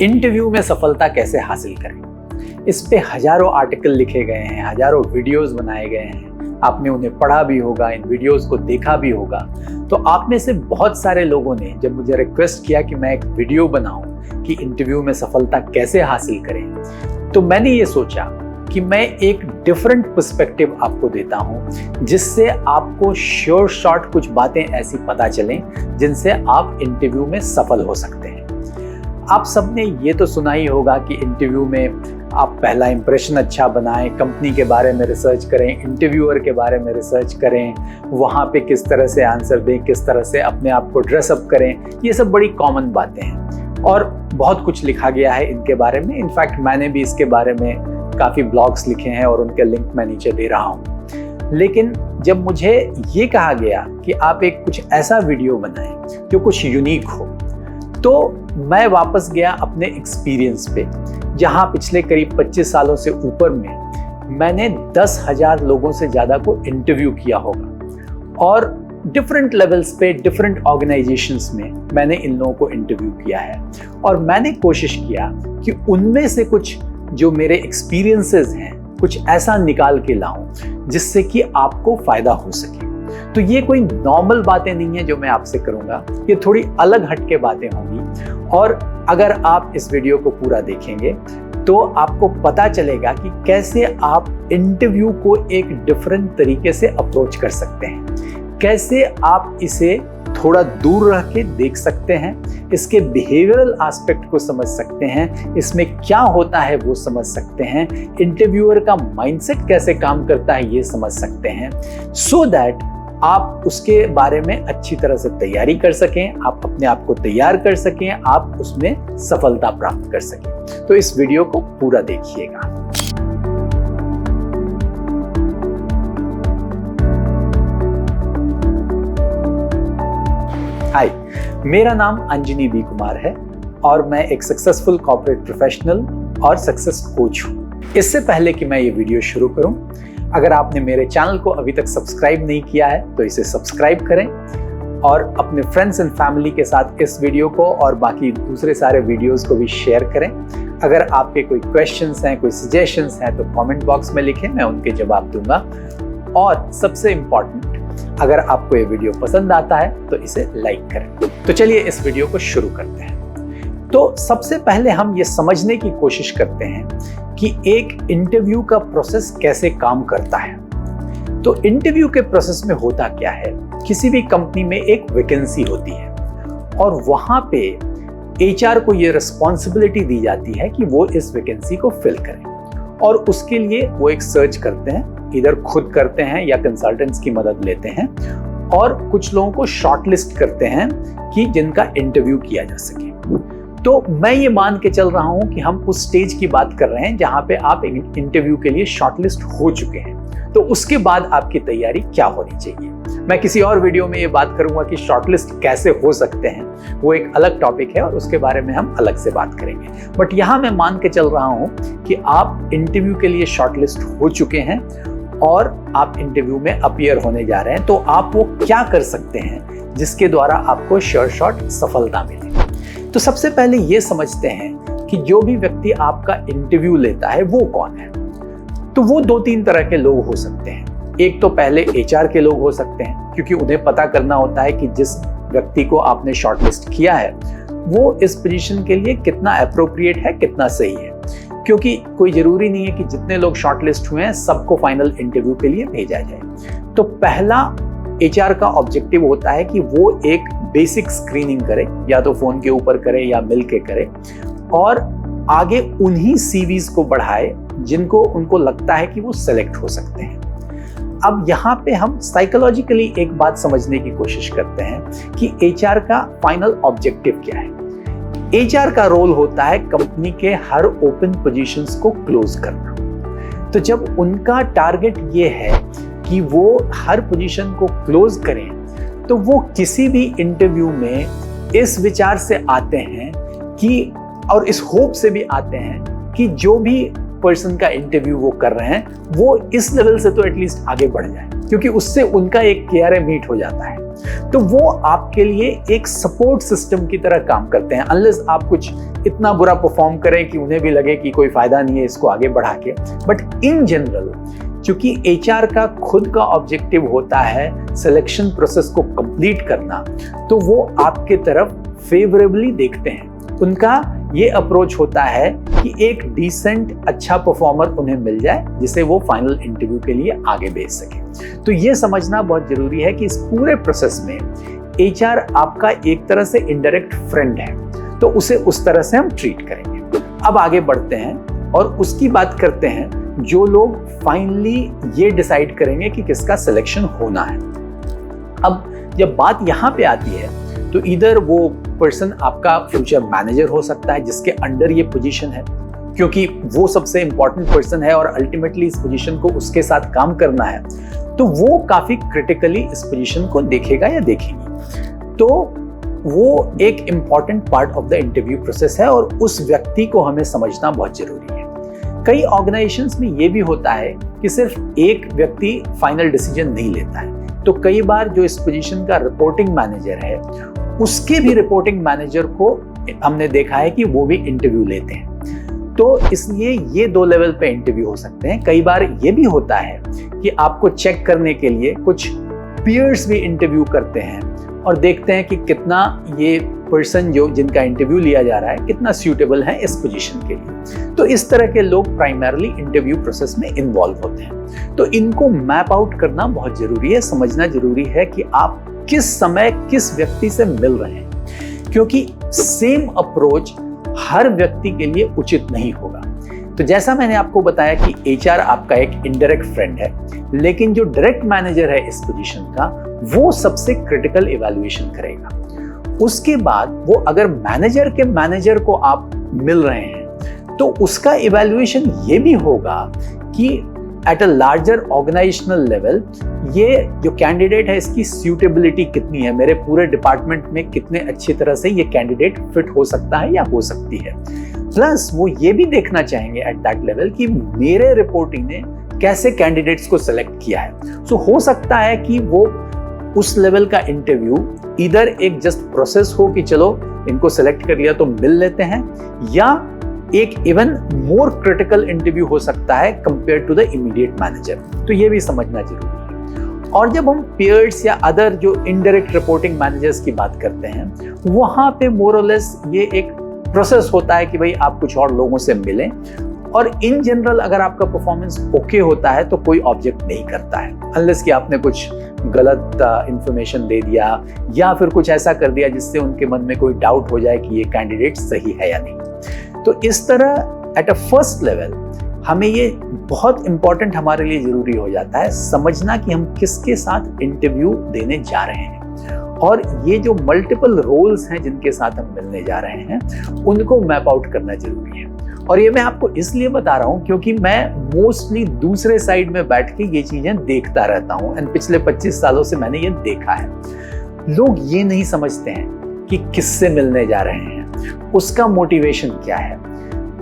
Interview में सफलता कैसे हासिल करें, इस पे हजारों आर्टिकल लिखे गए हैं, हजारों वीडियोस बनाए गए हैं। आपने उन्हें पढ़ा भी होगा, इन वीडियोस को देखा भी होगा। तो आप में से बहुत सारे लोगों ने जब मुझे रिक्वेस्ट किया कि मैं एक वीडियो बनाऊं कि इंटरव्यू में सफलता कैसे हासिल करें, तो मैंने ये सोचा कि मैं एक डिफरेंट पर्सपेक्टिव आपको देता हूं, जिससे आपको श्योर शॉर्ट कुछ बातें ऐसी पता चलें जिनसे आप इंटरव्यू में सफल हो सकते हैं। आप सबने ये तो सुना ही होगा कि इंटरव्यू में आप पहला इंप्रेशन अच्छा बनाएं, कंपनी के बारे में रिसर्च करें, इंटरव्यूअर के बारे में रिसर्च करें, वहाँ पे किस तरह से आंसर दें, किस तरह से अपने आप को ड्रेसअप करें। ये सब बड़ी कॉमन बातें हैं और बहुत कुछ लिखा गया है इनके बारे में। इनफैक्ट मैंने भी इसके बारे में काफ़ी ब्लॉग्स लिखे हैं और उनके लिंक मैं नीचे दे रहा हूँ। लेकिन जब मुझे ये कहा गया कि आप एक कुछ ऐसा वीडियो बनाएं जो कुछ यूनिक हो, तो मैं वापस गया अपने एक्सपीरियंस पे, जहां पिछले करीब 25 सालों से ऊपर में मैंने 10,000 लोगों से ज़्यादा को इंटरव्यू किया होगा और डिफरेंट लेवल्स पे, डिफरेंट ऑर्गेनाइजेशंस में मैंने इन लोगों को इंटरव्यू किया है। और मैंने कोशिश किया कि उनमें से कुछ जो मेरे एक्सपीरियंसेस हैं, कुछ ऐसा निकाल के लाऊं जिससे कि आपको फ़ायदा हो सके। तो ये कोई नॉर्मल बातें नहीं है जो मैं आपसे करूंगा, ये थोड़ी अलग हटके बातें होंगी। और अगर आप इस वीडियो को पूरा देखेंगे तो आपको पता चलेगा कि कैसे आप इंटरव्यू को एक डिफरेंट तरीके से अप्रोच कर सकते हैं, कैसे आप इसे थोड़ा दूर रह के देख सकते हैं, इसके बिहेवियरल एस्पेक्ट को समझ सकते हैं, इसमें क्या होता है वो समझ सकते हैं, इंटरव्यूअर का माइंडसेट कैसे काम करता है ये समझ सकते हैं, सो दैट आप उसके बारे में अच्छी तरह से तैयारी कर सकें, आप अपने आप को तैयार कर सकें, आप उसमें सफलता प्राप्त कर सकें। तो इस वीडियो को पूरा देखिएगा। हाय, मेरा नाम अंजनी बी कुमार है और मैं एक सक्सेसफुल कॉर्पोरेट प्रोफेशनल और सक्सेस कोच हूँ। इससे पहले कि मैं ये वीडियो शुरू करूँ, अगर आपने मेरे चैनल को अभी तक सब्सक्राइब नहीं किया है तो इसे सब्सक्राइब करें और अपने फ्रेंड्स एंड फैमिली के साथ इस वीडियो को और बाकी दूसरे सारे वीडियोस को भी शेयर करें। अगर आपके कोई क्वेश्चंस हैं, कोई सजेशंस हैं तो कमेंट बॉक्स में लिखें, मैं उनके जवाब दूंगा। और सबसे इम्पॉर्टेंट, अगर आपको ये वीडियो पसंद आता है तो इसे लाइक करें। तो चलिए इस वीडियो को शुरू करते हैं। तो सबसे पहले हम ये समझने की कोशिश करते हैं कि एक इंटरव्यू का प्रोसेस कैसे काम करता है। तो इंटरव्यू के प्रोसेस में होता क्या है, किसी भी कंपनी में एक वैकेंसी होती है और वहां पे एचआर को ये रिस्पॉन्सिबिलिटी दी जाती है कि वो इस वैकेंसी को फिल करें और उसके लिए वो एक सर्च करते हैं, इधर खुद करते हैं या कंसल्टेंट्स की मदद लेते हैं और कुछ लोगों को शॉर्टलिस्ट करते हैं कि जिनका इंटरव्यू किया जा सके। तो मैं ये मान के चल रहा हूं कि हम उस स्टेज की बात कर रहे हैं जहां पे आप इंटरव्यू के लिए शॉर्टलिस्ट हो चुके हैं। तो उसके बाद आपकी तैयारी क्या होनी चाहिए, मैं किसी और वीडियो में ये बात करूंगा कि शॉर्टलिस्ट कैसे हो सकते हैं, वो एक अलग टॉपिक है और उसके बारे में हम अलग से बात करेंगे। बट यहाँ मैं मान के चल रहा हूँ कि आप इंटरव्यू के लिए शॉर्टलिस्ट हो चुके हैं और आप इंटरव्यू में अपीयर होने जा रहे हैं। तो आप वो क्या कर सकते हैं जिसके द्वारा आपको श्योर शॉट सफलता मिले। तो सबसे पहले ये समझते हैं कि जो भी व्यक्ति आपका इंटरव्यू लेता है वो कौन है। तो वो 2-3 तरह के लोग हो सकते हैं। एक तो पहले एचआर के लोग हो सकते हैं, क्योंकि उन्हें पता करना होता है कि जिस व्यक्ति को आपने शॉर्टलिस्ट किया है वो इस पोजीशन के लिए कितना एप्रोप्रिएट है, कितना सही है। क्योंकि कोई जरूरी नहीं है कि जितने लोग शॉर्टलिस्ट हुए हैं सबको फाइनल इंटरव्यू के लिए भेजा जाए। तो पहला एचआर का ऑब्जेक्टिव होता है कि वो एक बेसिक स्क्रीनिंग करे, या तो फोन के ऊपर करे या मिल के करे, और आगे उन्हीं सीवीज को बढ़ाए जिनको उनको लगता है कि वो सेलेक्ट हो सकते हैं। अब यहाँ पे हम साइकोलॉजिकली एक बात समझने की कोशिश करते हैं कि एचआर का फाइनल ऑब्जेक्टिव क्या है। एचआर का रोल होता है कंपनी के हर ओपन पोजीशंस को क्लोज करना। तो जब उनका टारगेट ये है कि वो हर पोजीशन को क्लोज करें, तो वो किसी भी इंटरव्यू में इस विचार से आते हैं कि, और इस होप से भी आते हैं कि जो भी पर्सन का इंटरव्यू वो कर रहे हैं वो इस लेवल से तो एटलीस्ट आगे बढ़ जाए। क्योंकि उससे उनका एक KRA मीट हो जाता है। तो वो आपके लिए एक सपोर्ट सिस्टम की तरह काम करते हैं, अनलेस आप कुछ इतना बुरा परफॉर्म करें कि उन्हें भी लगे कि कोई फायदा नहीं है इसको आगे बढ़ा के। बट इन जनरल, क्योंकि HR का खुद का ऑब्जेक्टिव होता है सिलेक्शन प्रोसेस को कंप्लीट करना, तो वो आपके तरफ फेवरेबली देखते हैं। उनका ये अप्रोच होता है कि एक डिसेंट अच्छा परफॉर्मर उन्हें मिल जाए जिसे वो फाइनल इंटरव्यू के लिए आगे भेज सके। तो ये समझना बहुत जरूरी है कि इस पूरे प्रोसेस में HR आपका एक तरह से इनडायरेक्ट फ्रेंड है, तो उसे उस तरह से हम ट्रीट करेंगे। अब आगे बढ़ते हैं और उसकी बात करते हैं जो लोग फाइनली ये डिसाइड करेंगे कि किसका सिलेक्शन होना है। अब जब बात यहाँ पे आती है तो इधर वो पर्सन आपका फ्यूचर मैनेजर हो सकता है जिसके अंडर ये पोजीशन है, क्योंकि वो सबसे इंपॉर्टेंट पर्सन है और अल्टीमेटली इस पोजीशन को उसके साथ काम करना है, तो वो काफी क्रिटिकली इस पोजीशन को देखेगा या देखेगी। तो वो एक important part of the interview process है और उस व्यक्ति को हमें समझना बहुत जरूरी है। कई ऑर्गेनाइजेशंस में ये भी होता है कि सिर्फ एक व्यक्ति फाइनल डिसीजन नहीं लेता है, तो कई बार जो इस पोजीशन का रिपोर्टिंग मैनेजर है उसके भी रिपोर्टिंग मैनेजर को हमने देखा है कि वो भी इंटरव्यू लेते हैं। तो इसलिए ये 2 लेवल पे इंटरव्यू हो सकते हैं। कई बार ये भी होता है कि आपको चेक करने के लिए कुछ पीयर्स भी इंटरव्यू करते हैं और देखते हैं कि कितना ये पर्सन जो जिनका इंटरव्यू लिया जा रहा है कितना सूटेबल है इस पोजीशन के लिए। तो इस तरह के लोग प्राइमरली इंटरव्यू प्रोसेस में इन्वॉल्व होते हैं। तो इनको मैप आउट करना बहुत जरूरी है, समझना जरूरी है कि आप किस समय किस व्यक्ति से मिल रहे हैं, क्योंकि सेम अप्रोच हर व्यक्ति के लिए उचित नहीं होगा। तो जैसा मैंने आपको बताया कि HR आपका एक इनडायरेक्ट फ्रेंड है, लेकिन जो डायरेक्ट मैनेजर है इस पोजीशन का वो सबसे क्रिटिकल इवैल्यूएशन करेगा। उसके बाद वो अगर मैनेजर के मैनेजर को आप मिल रहे हैं तो उसका इवैल्यूएशन ये भी होगा कि at a larger organizational level ये जो कैंडिडेट है इसकी सूटेबिलिटी कितनी है, मेरे पूरे डिपार्टमेंट में कितने अच्छी तरह से ये कैंडिडेट फिट हो सकता है या हो सकती है। प्लस वो ये भी देखना चाहेंगे एट दैट लेवल कि मेरे रिपोर्टिंग ने कैसे कैंडिडेट्स को सिलेक्ट किया है। सो हो सकता है कि वो उस लेवल का इंटरव्यू इधर एक जस्ट प्रोसेस हो कि चलो इनको सिलेक्ट कर लिया तो मिल लेते हैं, या एक इवन मोर क्रिटिकल इंटरव्यू हो सकता है compare to the immediate manager. तो ये भी समझना जरूरी है। और जब हम पीयर्स या अदर जो इनडायरेक्ट रिपोर्टिंग मैनेजर्स की बात करते हैं, वहां पे मोर और लेस ये एक प्रोसेस होता है कि भाई आप कुछ और लोगों से मिलें, और इन जनरल अगर आपका परफॉर्मेंस ओके होता है तो कोई ऑब्जेक्ट नहीं करता है, अनलेस कि आपने कुछ गलत इंफॉर्मेशन दे दिया या फिर कुछ ऐसा कर दिया जिससे उनके मन में कोई डाउट हो जाए कि ये कैंडिडेट सही है या नहीं। तो इस तरह एट अ फर्स्ट लेवल हमें ये बहुत इंपॉर्टेंट हमारे लिए जरूरी हो जाता है समझना कि हम किसके साथ इंटरव्यू देने जा रहे हैं, और ये जो मल्टीपल रोल्स हैं जिनके साथ हम मिलने जा रहे हैं उनको मैप आउट करना जरूरी है। और ये मैं आपको इसलिए बता रहा हूँ क्योंकि मैं मोस्टली दूसरे साइड में बैठ के ये चीजें देखता रहता हूँ, एंड पिछले 25 सालों से मैंने ये देखा है। लोग ये नहीं समझते हैं कि किससे मिलने जा रहे हैं, उसका मोटिवेशन क्या है,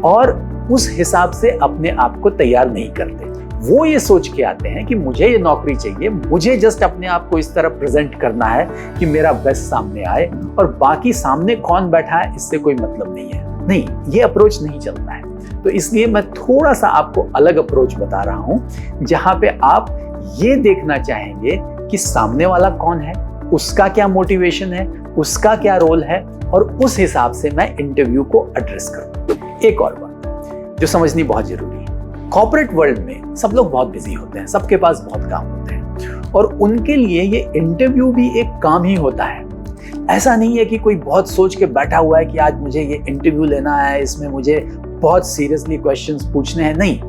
और उस हिसाब से अपने आप को तैयार नहीं करते। वो ये सोच के आते हैं कि मुझे ये नौकरी चाहिए, मुझे जस्ट अपने आप को इस तरह प्रेजेंट करना है कि मेरा बेस्ट सामने आए, और बाकी सामने कौन बैठा है इससे कोई मतलब नहीं है। नहीं, ये अप्रोच नहीं चलता है। तो इसलिए मैं थोड़ा सा आपको अलग अप्रोच बता रहा हूं, जहां पे आप ये देखना चाहेंगे कि सामने वाला कौन है, उसका क्या मोटिवेशन है, उसका क्या रोल है, और उस हिसाब से मैं इंटरव्यू को एड्रेस करूं। एक और बात जो समझनी बहुत जरूरी है, कॉर्पोरेट वर्ल्ड में सब लोग बहुत बिजी होते हैं, सबके पास बहुत काम होते हैं, और उनके लिए ये इंटरव्यू भी एक काम ही होता है। ऐसा नहीं है कि कोई बहुत सोच के बैठा हुआ है कि आज मुझे ये इंटरव्यू लेना है, इसमें मुझे बहुत सीरियसली क्वेश्चंस पूछने हैं। नहीं,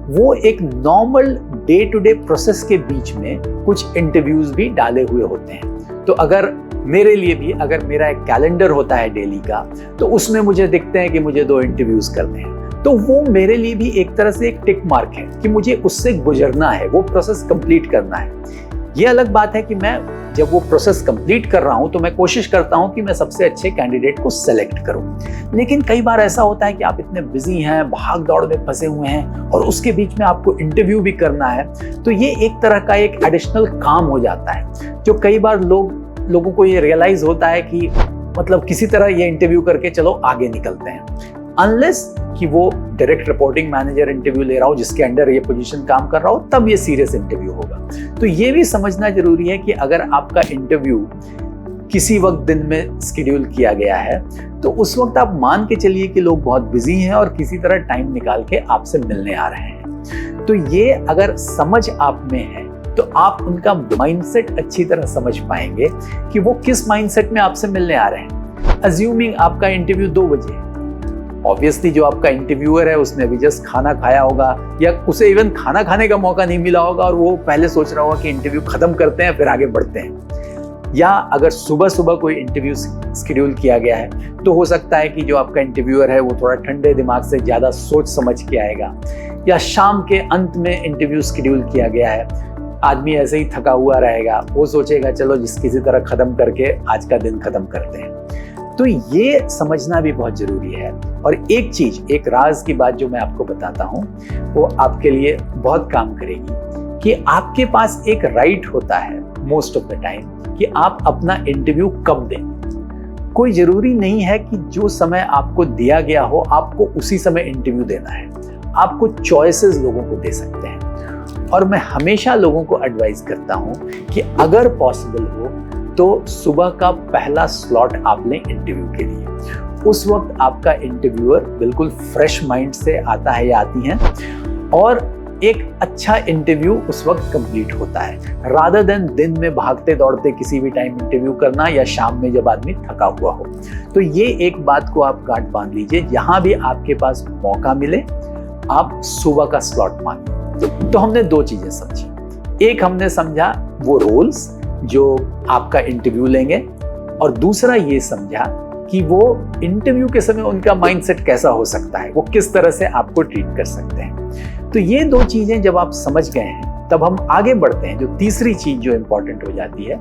वो एक normal day to day process के बीच में कुछ इंटरव्यूज भी डाले हुए होते हैं। तो अगर मेरे लिए भी अगर मेरा एक कैलेंडर होता है डेली का, तो उसमें मुझे दिखते हैं कि मुझे 2 इंटरव्यूज करने हैं, तो वो मेरे लिए भी एक तरह से एक टिक मार्क है कि मुझे उससे गुजरना है, वो प्रोसेस कंप्लीट करना है। ये अलग बात है कि मैं जब वो प्रोसेस कंप्लीट कर रहा हूं तो मैं कोशिश करता हूं कि मैं सबसे अच्छे कैंडिडेट को सेलेक्ट करूं। लेकिन कई बार ऐसा होता है कि आप इतने बिजी हैं, भाग दौड़ में फंसे हुए हैं और उसके बीच में आपको इंटरव्यू भी करना है, तो ये एक तरह का एक एडिशनल काम हो जाता है, जो कई बार लोगों को ये रियलाइज होता है कि मतलब किसी तरह ये इंटरव्यू करके चलो आगे निकलते हैं, अनलेस कि वो डायरेक्ट रिपोर्टिंग मैनेजर इंटरव्यू ले रहा हो जिसके अंडर ये पोजीशन काम कर रहा हो, तब ये सीरियस इंटरव्यू होगा। तो ये भी समझना जरूरी है कि अगर आपका इंटरव्यू किसी वक्त दिन में शेड्यूल किया गया है तो उस वक्त आप मान के चलिए कि लोग बहुत बिजी हैं और किसी तरह टाइम निकाल के आपसे मिलने आ रहे हैं। तो ये अगर समझ आप में है तो आप उनका माइंडसेट अच्छी तरह समझ पाएंगे कि वो किस माइंडसेट में आपसे मिलने आ रहे हैं। अज्यूमिंग आपका इंटरव्यू 2 बजे है, ऑब्वियसली जो आपका इंटरव्यूअर है उसने अभी जस्ट खाना खाया होगा या उसे इवन खाना खाने का मौका नहीं मिला होगा और वो पहले सोच रहा होगा कि इंटरव्यू खत्म करते हैं फिर आगे बढ़ते हैं। या अगर सुबह सुबह कोई इंटरव्यू शेड्यूल किया गया है तो हो सकता है कि जो आपका इंटरव्यूअर है वो थोड़ा ठंडे दिमाग से ज़्यादा सोच समझ के आएगा। या शाम के अंत में इंटरव्यू शेड्यूल किया गया है, आदमी ऐसे ही थका हुआ रहेगा, वो सोचेगा चलो किसी तरह खत्म करके आज का दिन खत्म करते हैं। तो ये समझना भी बहुत जरूरी है। और एक चीज, एक राज की बात जो मैं आपको बताता हूं वो आपके लिए बहुत काम करेगी कि आपके पास एक राइट होता है मोस्ट ऑफ द टाइम कि आप अपना इंटरव्यू कब दें। कोई जरूरी नहीं है कि जो समय आपको दिया गया हो आपको उसी समय इंटरव्यू देना है, आपको चॉइसेस लोगों को दे सकते हैं। और मैं हमेशा लोगों को एडवाइस करता हूं कि अगर पॉसिबल हो तो सुबह का पहला स्लॉट आप लें इंटरव्यू के लिए। उस वक्त आपका इंटरव्यूअर बिल्कुल फ्रेश माइंड से आता है या आती हैं और एक अच्छा इंटरव्यू उस वक्त कंप्लीट होता है, रादर देन दिन में भागते दौड़ते किसी भी टाइम इंटरव्यू करना या शाम में जब आदमी थका हुआ हो। तो ये एक बात को आप गांठ बांध लीजिए, जहां भी आपके पास मौका मिले आप सुबह का स्लॉट मानिए। तो हमने 2 चीजें समझी, एक हमने समझा वो रोल्स जो आपका इंटरव्यू लेंगे और दूसरा ये समझा कि वो इंटरव्यू के समय उनका माइंडसेट कैसा हो सकता है, वो किस तरह से आपको ट्रीट कर सकते हैं। तो ये 2 चीजें जब आप समझ गए हैं तब हम आगे बढ़ते हैं। जो तीसरी चीज जो इंपॉर्टेंट हो जाती है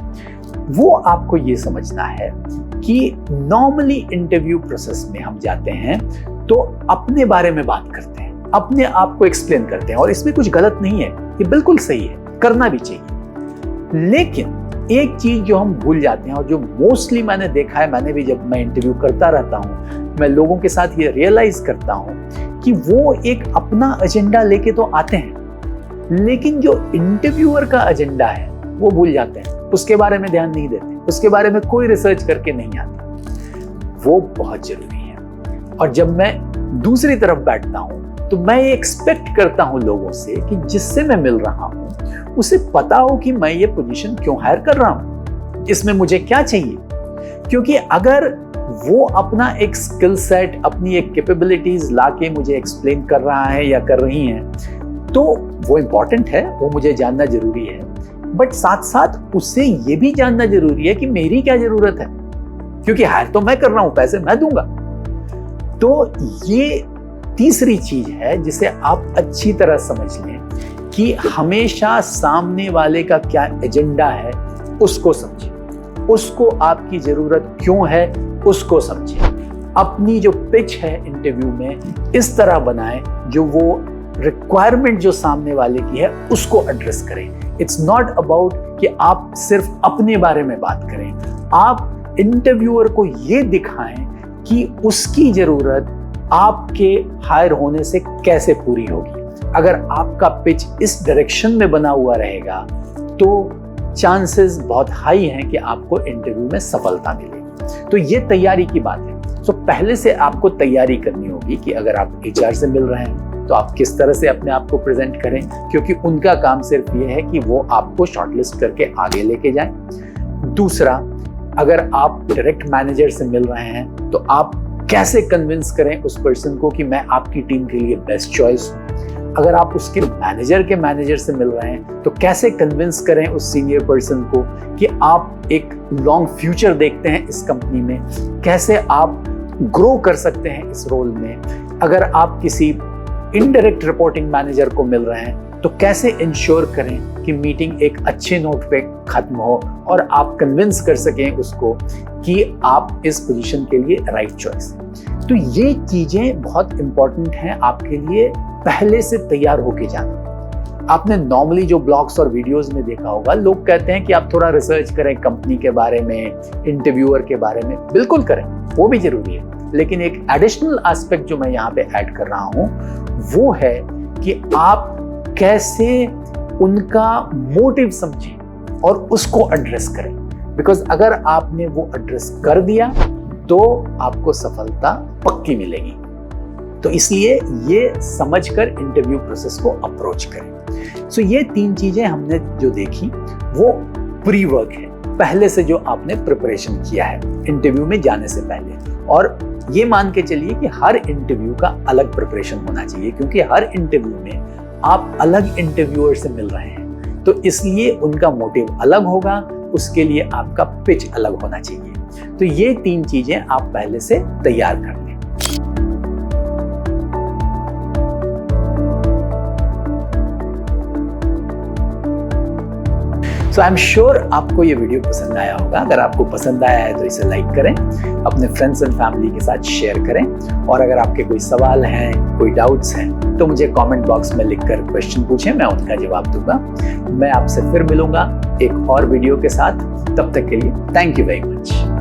वो आपको ये समझना है कि नॉर्मली इंटरव्यू प्रोसेस में हम जाते हैं तो अपने बारे में बात करते हैं, अपने आप को एक्सप्लेन करते हैं और इसमें कुछ गलत नहीं है, ये बिल्कुल सही है, करना भी चाहिए। लेकिन एक चीज जो हम भूल जाते हैं और जो मोस्टली मैंने देखा है, मैंने भी जब मैं इंटरव्यू करता रहता हूं, मैं लोगों के साथ ये रियलाइज करता हूं कि वो एक अपना एजेंडा लेके तो आते हैं लेकिन जो इंटरव्यूअर का एजेंडा है वो भूल जाते हैं, उसके बारे में ध्यान नहीं देते, उसके बारे में कोई रिसर्च करके नहीं आते। वो बहुत जरूरी है। और जब मैं दूसरी तरफ बैठता हूं तो मैं ये एक्सपेक्ट करता हूं लोगों से कि जिससे मैं मिल रहा हूं उसे पता हो कि मैं ये पोजीशन क्यों हायर कर रहा हूं, इसमें मुझे क्या चाहिए। क्योंकि अगर वो अपना एक स्किल सेट, अपनी एक कैपेबिलिटीज लाके मुझे एक्सप्लेन कर रहा है या कर रही हैं तो वो इंपॉर्टेंट है, वो मुझे जानना जरूरी है। बट साथ साथ उससे ये भी जानना जरूरी है कि मेरी क्या जरूरत है, क्योंकि हायर तो मैं कर रहा हूं, पैसे मैं दूंगा। तो ये तीसरी चीज है जिसे आप अच्छी तरह समझ लें कि हमेशा सामने वाले का क्या एजेंडा है उसको समझें, उसको आपकी जरूरत क्यों है उसको समझें। अपनी जो पिच है इंटरव्यू में इस तरह बनाएं जो वो रिक्वायरमेंट जो सामने वाले की है उसको एड्रेस करें। इट्स नॉट अबाउट कि आप सिर्फ अपने बारे में बात करें, आप इंटरव्यूअर को ये दिखाएं कि उसकी जरूरत आपके हायर होने से कैसे पूरी होगी। अगर आपका पिच इस डायरेक्शन में बना हुआ रहेगा तो चांसेस बहुत हाई हैं कि आपको इंटरव्यू में सफलता मिलेगी। तो ये तैयारी की बात है। तो पहले से आपको तैयारी करनी होगी कि अगर आप एचआर से मिल रहे हैं तो आप किस तरह से अपने आप को प्रेजेंट करें, क्योंकि उनका काम सिर्फ ये है कि वो आपको शॉर्टलिस्ट करके आगे लेके जाएं। दूसरा, अगर आप डायरेक्ट मैनेजर से मिल रहे हैं तो आप कैसे कन्विंस करें उस पर्सन को कि मैं आपकी टीम के लिए बेस्ट चॉइस हूं। अगर आप उसके मैनेजर के मैनेजर से मिल रहे हैं तो कैसे कन्विंस करें उस सीनियर पर्सन को कि आप एक लॉन्ग फ्यूचर देखते हैं इस कंपनी में, कैसे आप ग्रो कर सकते हैं इस रोल में। अगर आप किसी इनडायरेक्ट रिपोर्टिंग मैनेजर को मिल रहे हैं तो कैसे इंश्योर करें कि मीटिंग एक अच्छे नोट पे खत्म हो और आप कन्विंस कर सकें उसको कि आप इस पोजीशन के लिए राइट चॉइस। तो ये चीजें बहुत इंपॉर्टेंट हैं आपके लिए पहले से तैयार होके जाना। आपने नॉर्मली जो ब्लॉग्स और वीडियोस में देखा होगा, लोग कहते हैं कि आप थोड़ा रिसर्च करें कंपनी के बारे में, इंटरव्यूअर के बारे में। बिल्कुल करें, वो भी जरूरी है, लेकिन एक एडिशनल एस्पेक्ट जो मैं यहाँ पे ऐड कर रहा हूँ वो है कि आप कैसे उनका मोटिव समझें और उसको एड्रेस करें। बिकॉज अगर आपने वो एड्रेस कर दिया तो आपको सफलता पक्की मिलेगी। तो इसलिए ये समझकर इंटरव्यू प्रोसेस को अप्रोच करें। सो ये 3 चीजें हमने जो देखी वो प्री वर्क है, पहले से जो आपने प्रिपरेशन किया है इंटरव्यू में जाने से पहले। और ये मान के चलिए कि हर इंटरव्यू का अलग प्रिपरेशन होना चाहिए, क्योंकि हर इंटरव्यू में आप अलग इंटरव्यूअर से मिल रहे हैं, तो इसलिए उनका मोटिव अलग होगा, उसके लिए आपका पिच अलग होना चाहिए। तो ये 3 चीजें आप पहले से तैयार कर लें। सो आई एम श्योर आपको ये वीडियो पसंद आया होगा। अगर आपको पसंद आया है तो इसे लाइक करें, अपने फ्रेंड्स एंड फैमिली के साथ शेयर करें, और अगर आपके कोई सवाल हैं, कोई डाउट्स हैं, तो मुझे कमेंट बॉक्स में लिखकर क्वेश्चन पूछें, मैं उनका जवाब दूंगा। मैं आपसे फिर मिलूंगा एक और वीडियो के साथ। तब तक के लिए थैंक यू वेरी मच।